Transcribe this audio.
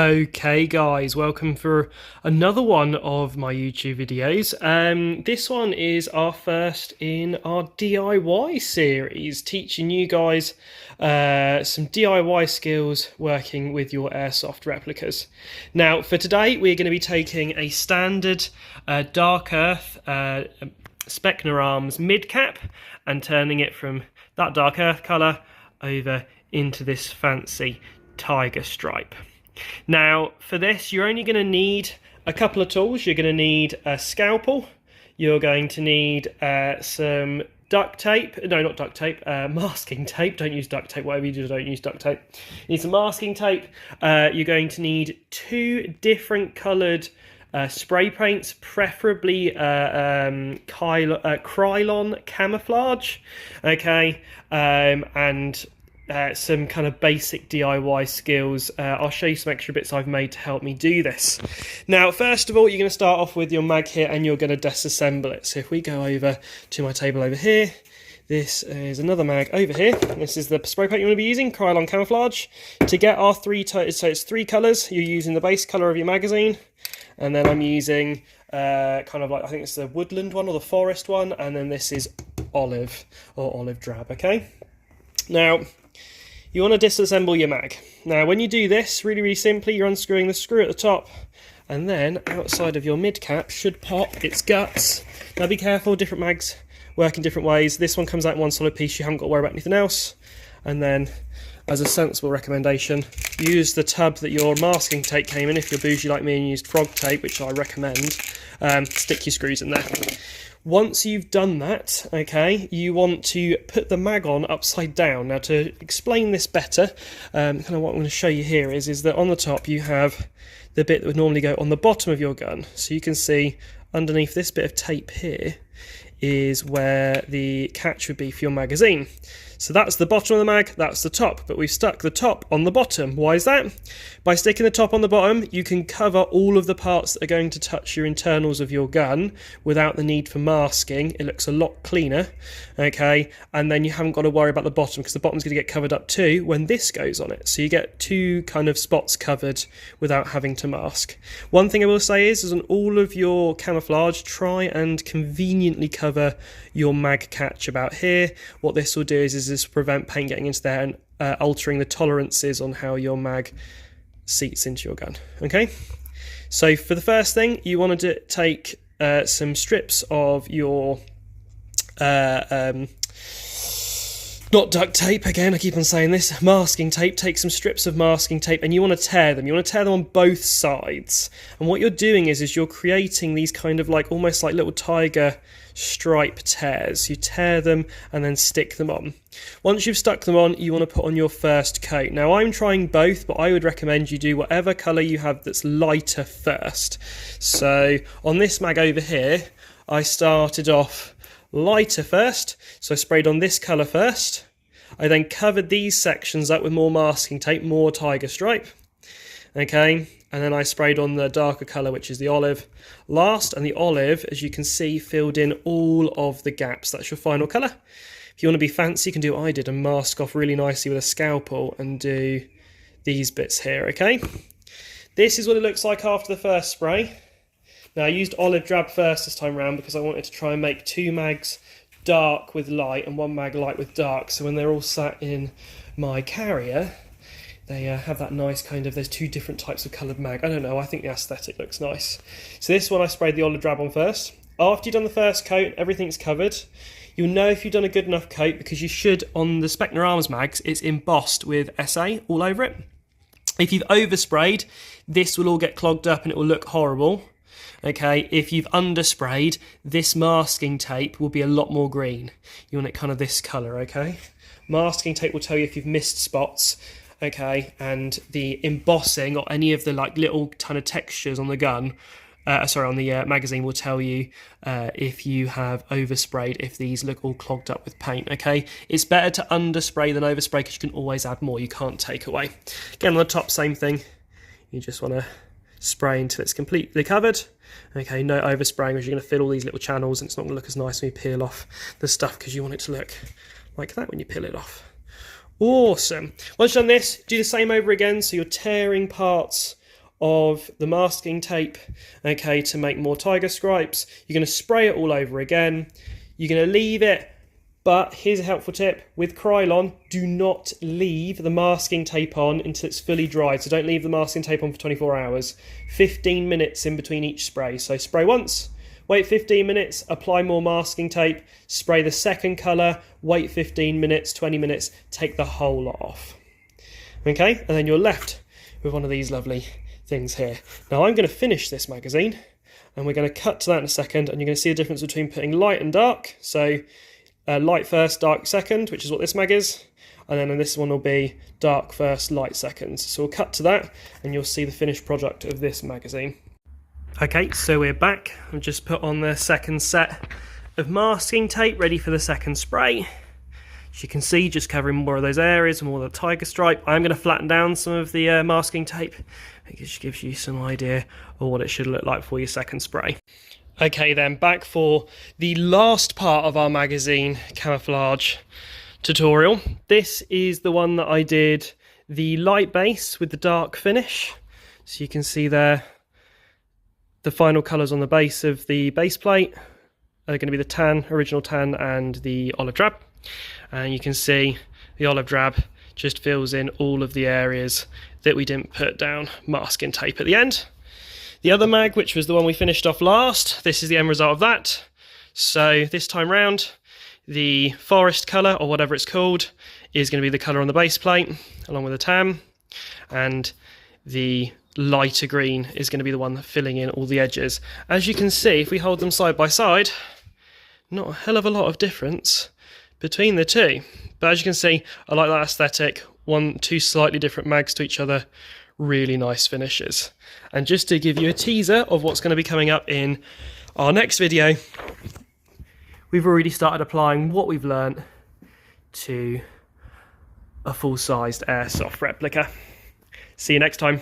Okay guys, welcome for another one of my YouTube videos. This one is our first in our DIY series, teaching you guys some DIY skills working with your airsoft replicas. Now for today we're going to be taking a standard dark earth Specna arms mid cap and turning it from that dark earth colour over into this fancy tiger stripe. Now for this you're only going to need a couple of tools. You're going to need a scalpel, you're going to need some duct tape, no not duct tape, masking tape. Don't use duct tape, whatever you do, don't use duct tape. You need some masking tape. You're going to need two different coloured spray paints, preferably Krylon camouflage, okay, and some kind of basic DIY skills. I'll show you some extra bits I've made to help me do this. Now, first of all, you're going to start off with your mag here and you're going to disassemble it. So if we go over to my table over here, this is another mag over here. This is the spray paint you want to be using, Krylon camouflage. To get our so it's three colours. You're using the base colour of your magazine, and then I'm using kind of like, I think it's the woodland one or the forest one, and then this is olive or olive drab, okay? Now, you want to disassemble your mag. Now when you do this, really simply, you're unscrewing the screw at the top, and then outside of your mid cap should pop its guts. Now be careful, different mags work in different ways. This one comes out in one solid piece, you haven't got to worry about anything else. And then, as a sensible recommendation, use the tub that your masking tape came in. If you're bougie like me and used frog tape, which I recommend, stick your screws in there. Once you've done that, okay, you want to put the mag on upside down. Now to explain this better, kind of what I'm going to show you here is that on the top you have the bit that would normally go on the bottom of your gun. So you can see underneath this bit of tape here is where the catch would be for your magazine. So that's the bottom of the mag, that's the top, but we've stuck the top on the bottom. Why is that? By sticking the top on the bottom, you can cover all of the parts that are going to touch your internals of your gun without the need for masking. It looks a lot cleaner, okay? And then you haven't got to worry about the bottom, because the bottom's going to get covered up too when this goes on it. So you get two kind of spots covered without having to mask. One thing I will say is on all of your camouflage, try and conveniently cover your mag catch about here. What this will do is this prevent paint getting into there and altering the tolerances on how your mag seats into your gun. Okay, so for the first thing, you want to take some strips of your not duct tape, again I keep on saying this, masking tape. Take some strips of masking tape and you want to tear them. You want to tear them on both sides, and what you're doing is you're creating these kind of like almost like little tiger stripe tears. You tear them and then stick them on. Once you've stuck them on, you want to put on your first coat. Now I'm trying both, but I would recommend you do whatever colour you have that's lighter first. So on this mag over here, I started off lighter first, so I sprayed on this colour first. I then covered these sections up with more masking tape, more tiger stripe, okay, and then I sprayed on the darker colour, which is the olive last, and the olive, as you can see, filled in all of the gaps. That's your final colour. If you want to be fancy, you can do what I did and mask off really nicely with a scalpel and do these bits here, okay? This is what it looks like after the first spray. Now I used olive drab first this time around because I wanted to try and make two mags dark with light and one mag light with dark, so when they're all sat in my carrier, they have that nice kind of, there's two different types of coloured mag. I don't know, I think the aesthetic looks nice. So this one I sprayed the olive drab on first. After you've done the first coat, everything's covered. You'll know if you've done a good enough coat because you should, on the Specna Arms mags, it's embossed with SA all over it. If you've oversprayed, this will all get clogged up and it will look horrible. Okay, if you've undersprayed, this masking tape will be a lot more green. You want it kind of this colour, okay? Masking tape will tell you if you've missed spots, okay, and the embossing or any of the like little kind of textures on the gun, on the magazine will tell you if you have oversprayed, if these look all clogged up with paint, okay? It's better to underspray than overspray because you can always add more, you can't take away. Again, on the top, same thing. You just want to spray until it's completely covered. Okay, no overspraying, because you're going to fill all these little channels and it's not going to look as nice when you peel off the stuff, because you want it to look like that when you peel it off. Awesome. Once you've done this, do the same over again. So you're tearing parts of the masking tape, okay, to make more tiger stripes. You're going to spray it all over again. You're going to leave it, but here's a helpful tip. With Krylon, do not leave the masking tape on until it's fully dried. So don't leave the masking tape on for 24 hours. 15 minutes in between each spray. So spray once, wait 15 minutes, apply more masking tape, spray the second colour, wait 15 minutes, 20 minutes, take the whole lot off. Okay, and then you're left with one of these lovely things here. Now I'm going to finish this magazine, and we're going to cut to that in a second, and you're going to see the difference between putting light and dark. So light first, dark second, which is what this mag is, and then this one will be dark first, light second. So we'll cut to that, and you'll see the finished product of this magazine. Okay, so we're back. I've just put on the second set of masking tape, ready for the second spray. As you can see, just covering more of those areas, more of the tiger stripe. I'm going to flatten down some of the masking tape. It just gives you some idea of what it should look like for your second spray. Okay then, back for the last part of our magazine camouflage tutorial. This is the one that I did the light base with the dark finish. So you can see there the final colours on the base of the base plate are going to be the tan, original tan, and the olive drab. And you can see the olive drab just fills in all of the areas that we didn't put down masking tape at the end. The other mag, which was the one we finished off last, this is the end result of that. So this time round, the forest colour, or whatever it's called, is going to be the colour on the base plate, along with the tan, and the lighter green is going to be the one filling in all the edges. As you can see, if we hold them side by side, not a hell of a lot of difference between the two, but as you can see, I like that aesthetic. Two slightly different mags to each other, really nice finishes. And just to give you a teaser of what's going to be coming up in our next video, we've already started applying what we've learnt to a full-sized airsoft replica. See you next time.